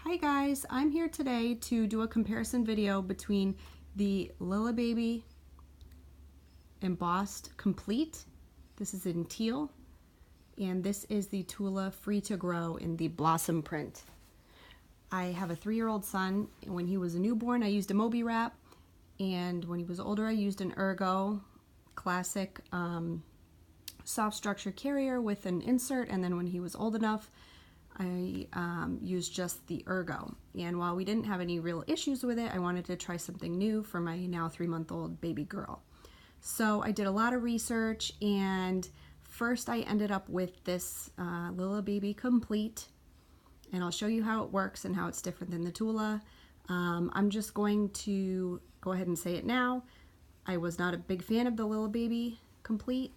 Hi guys, I'm here today to do a comparison video between the Lillebaby Embossed Complete, this is in teal, and this is the Tula Free to Grow in the Blossom print. I have a 3-year-old son, and when he was a newborn I used a Moby wrap, and when he was older I used an Ergo classic soft structure carrier with an insert, and then when he was old enough I used just the Ergo. And while we didn't have any real issues with it, I wanted to try something new for my now 3-month-old baby girl. So I did a lot of research, and first I ended up with this Lillebaby Complete, and I'll show you how it works and how it's different than the Tula. I'm just going to go ahead and say it now. I was not a big fan of the Lillebaby Complete,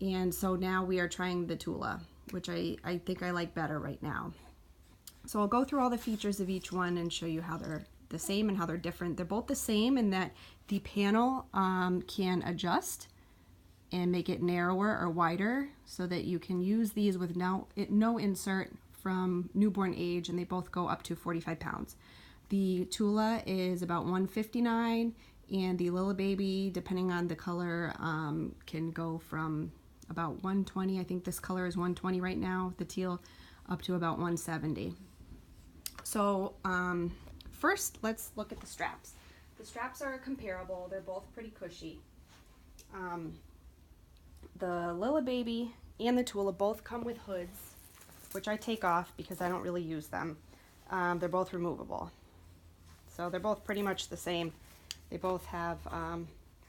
and so now we are trying the Tula, which I think I like better right now. So I'll go through all the features of each one and show you how they're the same and how they're different. They're both the same in that the panel can adjust and make it narrower or wider so that you can use these with no insert from newborn age, and they both go up to 45 pounds. The Tula is about $159, and the Lillebaby, depending on the color, can go from about $120. I think this color is $120 right now, the teal, up to about $170. So first let's look at the straps. The straps are comparable. They're both pretty cushy. The Lillebaby and the Tula both come with hoods, which I take off because I don't really use them. They're both removable. So they're both pretty much the same. They both have,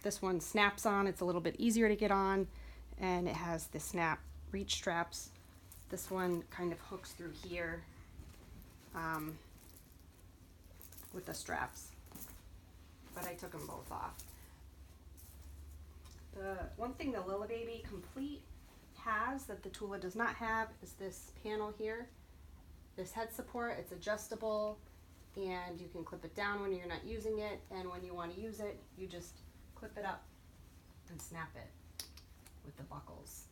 this one snaps on. It's a little bit easier to get on, and it has the snap reach straps. This one kind of hooks through here with the straps, but I took them both off. The one thing the Lillebaby Complete has that the Tula does not have is this panel here, this head support. It's adjustable, and you can clip it down when you're not using it, and when you want to use it you just clip it up and snap it with the buckles.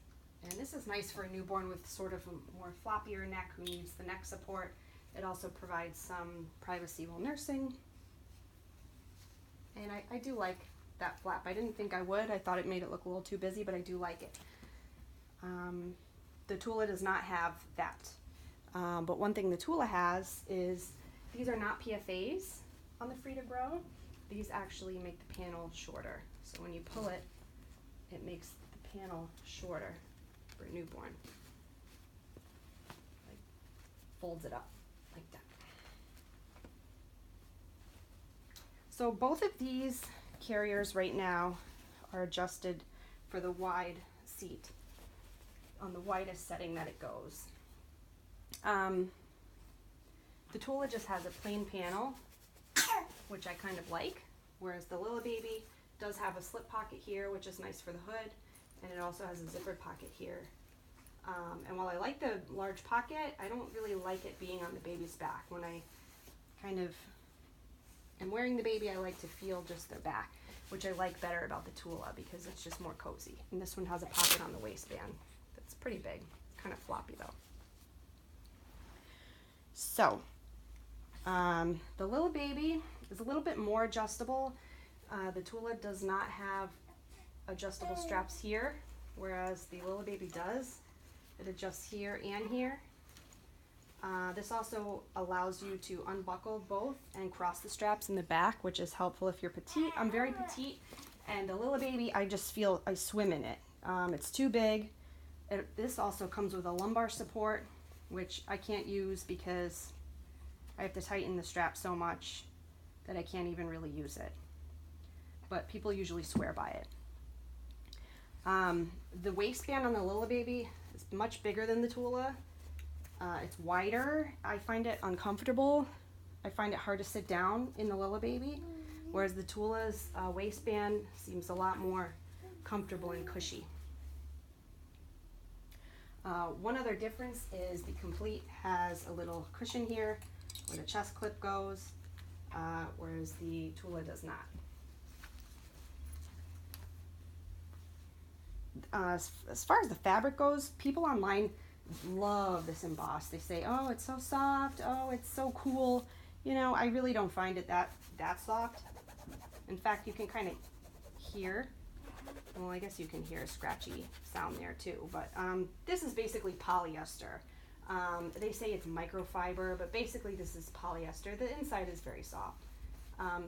And this is nice for a newborn with sort of a more floppier neck who needs the neck support. It also provides some privacy while nursing, and I do like that flap. I didn't think I would. I thought it made it look a little too busy, but I do like it. The Tula does not have that, but one thing the Tula has is these are not PFAs on the Free to Grow. These actually make the panel shorter, so when you pull it, it makes the panel shorter for a newborn. Like, folds it up like that. So both of these carriers right now are adjusted for the wide seat, on the widest setting that it goes. The Tula just has a plain panel, which I kind of like, whereas the Lillebaby does have a slip pocket here, which is nice for the hood, and it also has a zippered pocket here. And while I like the large pocket, I don't really like it being on the baby's back. When I kind of am wearing the baby, I like to feel just their back, which I like better about the Tula because it's just more cozy. And this one has a pocket on the waistband that's pretty big. It's kind of floppy though. So the Lillebaby is a little bit more adjustable. The Tula does not have adjustable straps here, whereas the Lillebaby does. It adjusts here and here. This also allows you to unbuckle both and cross the straps in the back, which is helpful if you're petite. I'm very petite, and the Lillebaby, I just feel I swim in it. It's too big. This also comes with a lumbar support, which I can't use because I have to tighten the strap so much that I can't even really use it. But people usually swear by it. The waistband on the Lillebaby is much bigger than the Tula. It's wider. I find it uncomfortable. I find it hard to sit down in the Lillebaby, whereas the Tula's waistband seems a lot more comfortable and cushy. One other difference is the Complete has a little cushion here where the chest clip goes, whereas the Tula does not. As far as the fabric goes, people online love this embossed. They say, oh, it's so soft. Oh, it's so cool. You know, I really don't find it that soft. In fact, you can kind of hear, well, I guess you can hear a scratchy sound there too, but this is basically polyester. They say it's microfiber, but basically this is polyester. The inside is very soft.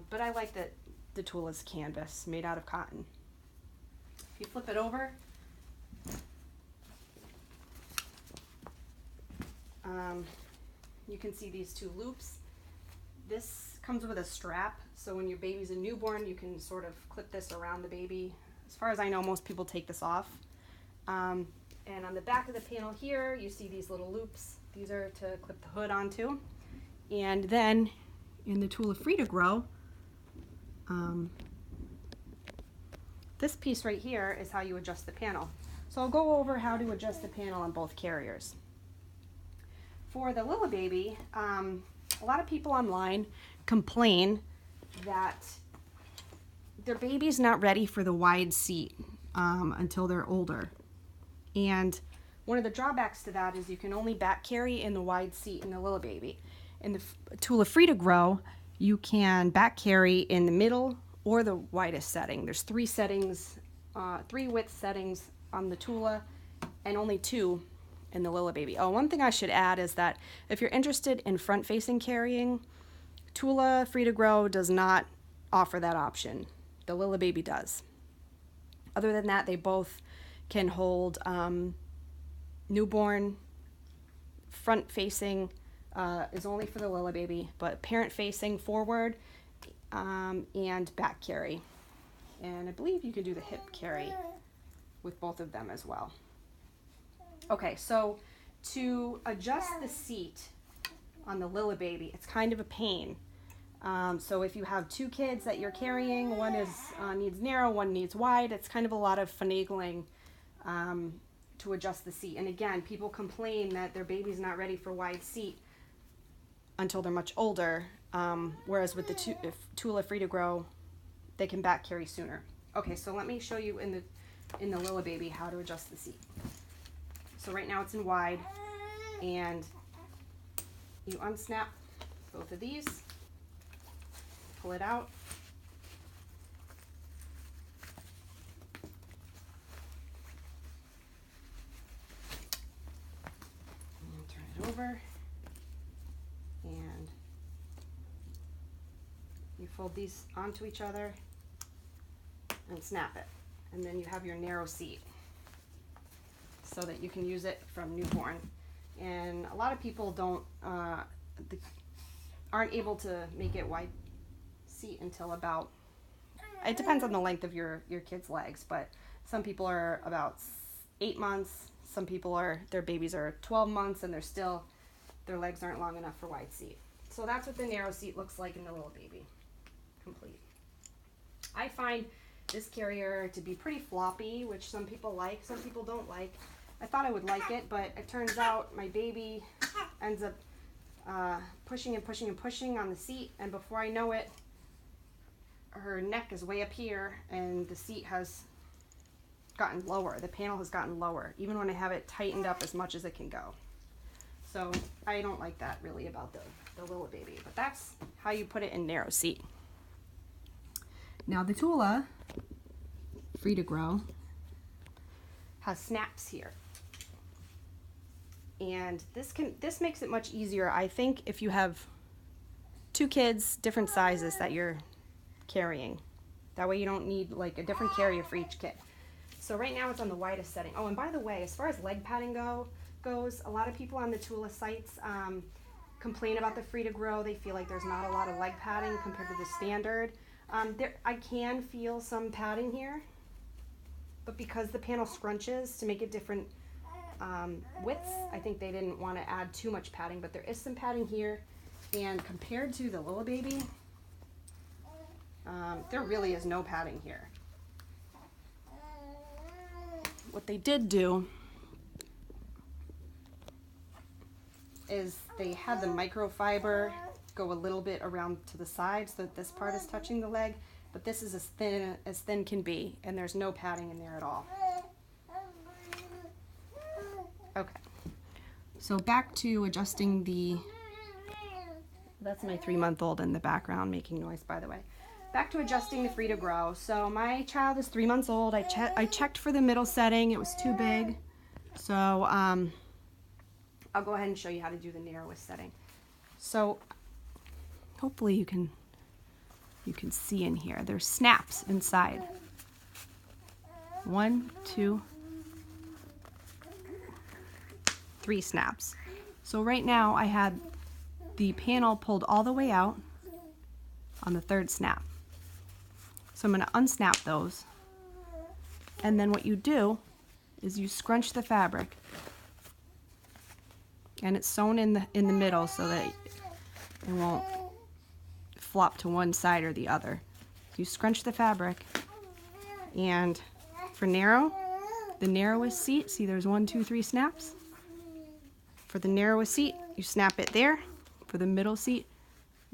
But I like that the Tula's canvas made out of cotton. If you flip it over, you can see these two loops. This comes with a strap, so when your baby's a newborn, you can sort of clip this around the baby. As far as I know, most people take this off. And on the back of the panel here, you see these little loops. These are to clip the hood onto. And then in the Tula Free to Grow, this piece right here is how you adjust the panel. So I'll go over how to adjust the panel on both carriers. For the Lillebaby, a lot of people online complain that their baby's not ready for the wide seat until they're older. And one of the drawbacks to that is you can only back carry in the wide seat in the Lillebaby. In the Tula Free to Grow, you can back carry in the middle or the widest setting. There's 3 settings, 3 width settings on the Tula and only 2 in the Lillebaby. Oh, one thing I should add is that if you're interested in front-facing carrying, Tula Free to Grow does not offer that option. The Lillebaby does. Other than that, they both can hold newborn. Front-facing is only for the Lillebaby, but parent-facing forward and back carry. And I believe you can do the hip carry with both of them as well. Okay, so to adjust the seat on the Lillebaby, it's kind of a pain. So if you have 2 kids that you're carrying, one needs narrow, one needs wide, it's kind of a lot of finagling to adjust the seat. And again, people complain that their baby's not ready for wide seat until they're much older, whereas with the Tula Free to Grow, they can back carry sooner. Okay, so let me show you in the Lillebaby how to adjust the seat. So right now it's in wide, and you unsnap both of these, pull it out, and turn it over, and you fold these onto each other and snap it, and then you have your narrow seat so that you can use it from newborn. And a lot of people aren't able to make it wide seat until about, it depends on the length of your kid's legs, but some people are about 8 months, some people their babies are 12 months and their legs aren't long enough for wide seat. So that's what the narrow seat looks like in the Lillebaby Complete. I find this carrier to be pretty floppy, which some people like, some people don't like. I thought I would like it, but it turns out my baby ends up pushing and pushing and pushing on the seat, and before I know it, her neck is way up here and the seat has gotten lower. The panel has gotten lower, even when I have it tightened up as much as it can go. So I don't like that really about the Lillebaby, but that's how you put it in narrow seat. Now the Tula Free to Grow has snaps here. And this makes it much easier, I think, if you have 2 kids, different sizes that you're carrying. That way you don't need like a different carrier for each kid. So right now it's on the widest setting. Oh, and by the way, as far as leg padding goes, a lot of people on the Tula sites complain about the Free to Grow. They feel like there's not a lot of leg padding compared to the standard. I can feel some padding here, but because the panel scrunches to make it different widths, I think they didn't want to add too much padding, but there is some padding here, and compared to the Lillebaby, there really is no padding here. What they did do is they had the microfiber go a little bit around to the side so that this part is touching the leg, but this is as thin can be, and there's no padding in there at all. Okay, So back to adjusting the, that's my 3-month-old in the background making noise, by the way. Back to adjusting the Free to Grow. So my child is 3 months old. I checked for the middle setting. It was too big. So I'll go ahead and show you how to do the narrowest setting. So hopefully you can see in here. There's snaps inside. 1, 2, 3 snaps. So right now I had the panel pulled all the way out on the 3rd snap. So I'm going to unsnap those, and then what you do is you scrunch the fabric, and it's sewn in the middle so that it won't flop to one side or the other. So you scrunch the fabric, and for narrow, the narrowest seat, see there's 1, 2, 3 snaps. For the narrowest seat, you snap it there. For the middle seat,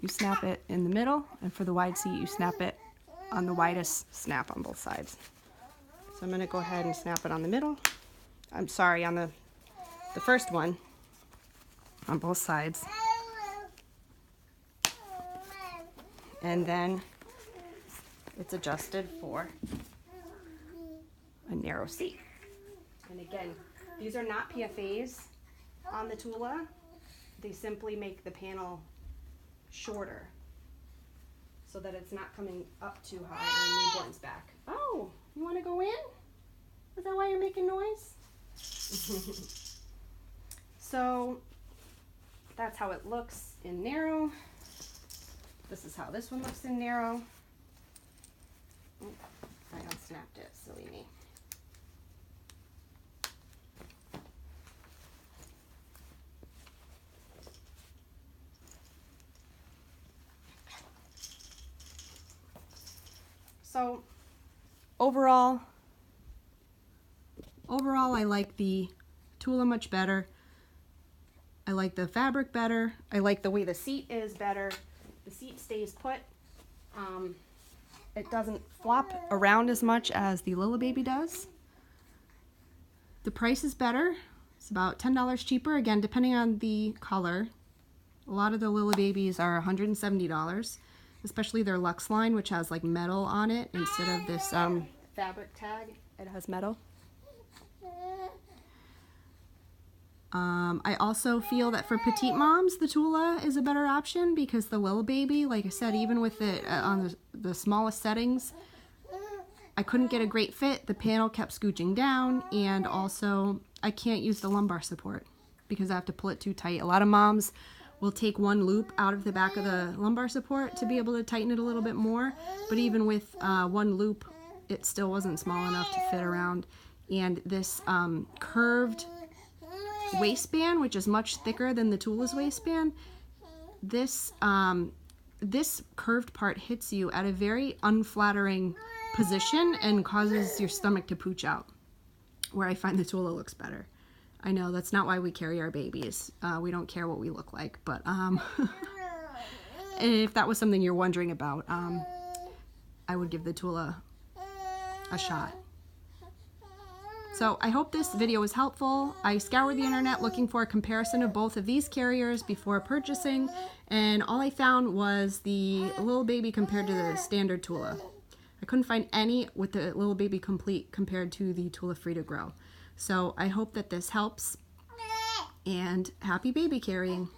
you snap it in the middle, and for the wide seat, you snap it on the widest snap on both sides. So I'm going to go ahead and snap it on the middle. I'm sorry, on the first one on both sides. And then it's adjusted for a narrow seat. And again, these are not PFAs on the Tula. They simply make the panel shorter so that it's not coming up too high on a newborn's back. Oh, you want to go in? Is that why you're making noise? So that's how it looks in narrow. This is how this one looks in narrow. Oh, I unsnapped it, silly me. So overall I like the Tula much better. I like the fabric better. I like the way the seat is better. The seat stays put. It doesn't flop around as much as the Lillebaby does. The price is better. It's about $10 cheaper, again, depending on the color. A lot of the Lillebabies are $170, especially their Luxe line, which has like metal on it instead of this fabric tag. It has metal. I also feel that for petite moms, the Tula is a better option because the Lillebaby, like I said, even with it on the smallest settings, I couldn't get a great fit. The panel kept scooching down, and also I can't use the lumbar support because I have to pull it too tight. A lot of moms will take one loop out of the back of the lumbar support to be able to tighten it a little bit more, but even with one loop, it still wasn't small enough to fit around. And this curved waistband, which is much thicker than the Tula's waistband, this curved part hits you at a very unflattering position and causes your stomach to pooch out, where I find the Tula looks better. I know that's not why we carry our babies. We don't care what we look like, but if that was something you're wondering about, I would give the Tula a shot. So I hope this video was helpful. I scoured the internet looking for a comparison of both of these carriers before purchasing, and all I found was the Lillebaby compared to the standard Tula. I couldn't find any with the Lillebaby Complete compared to the Tula Free to Grow. So I hope that this helps, and happy baby carrying.